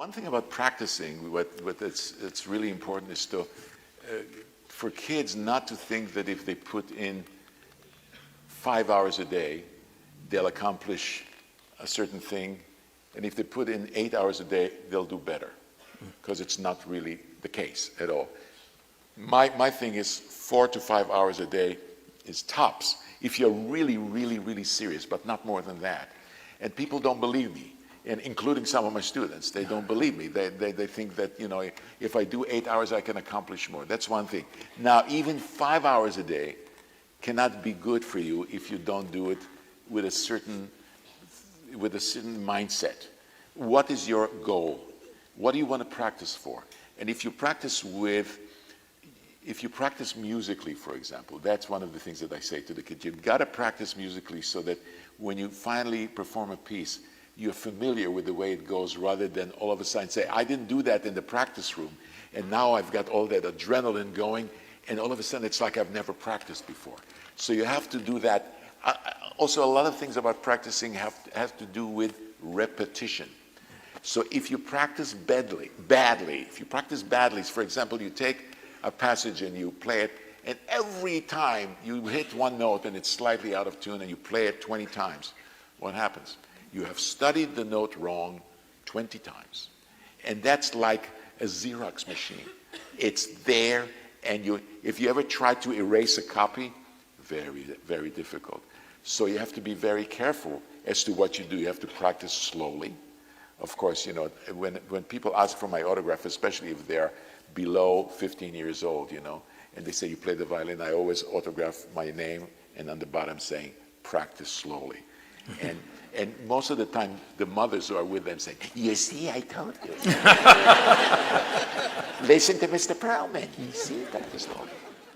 One thing about practicing, what it's really important is for kids not to think that if they put in 5 hours a day, they'll accomplish a certain thing, and if they put in 8 hours a day, they'll do better, because it's not really the case at all. My thing is 4 to 5 hours a day is tops, if you're really, really, really serious, but not more than that. And people don't believe me, and including some of my students. They don't believe me. They think that, you know, if I do 8 hours, I can accomplish more. That's one thing. Now, even 5 hours a day cannot be good for you if you don't do it with a certain mindset. What is your goal? What do you want to practice for? And if you practice musically, for example, that's one of the things that I say to the kids. You've got to practice musically so that when you finally perform a piece, you're familiar with the way it goes, rather than all of a sudden say, I didn't do that in the practice room, and now I've got all that adrenaline going, and all of a sudden it's like I've never practiced before. So you have to do that. Also, a lot of things about practicing have to do with repetition. So if you practice badly, for example, you take a passage and you play it, and every time you hit one note and it's slightly out of tune and you play it 20 times, what happens? You have studied the note wrong 20 times. And that's like a Xerox machine. It's there, and if you ever try to erase a copy, very, very difficult. So you have to be very careful as to what you do. You have to practice slowly. Of course, you know, when people ask for my autograph, especially if they're below 15 years old, you know, and they say, you play the violin, I always autograph my name, and on the bottom saying, practice slowly. And most of the time, the mothers who are with them say, you see, I told you. Listen to Mr. Perlman. You see, practice slowly.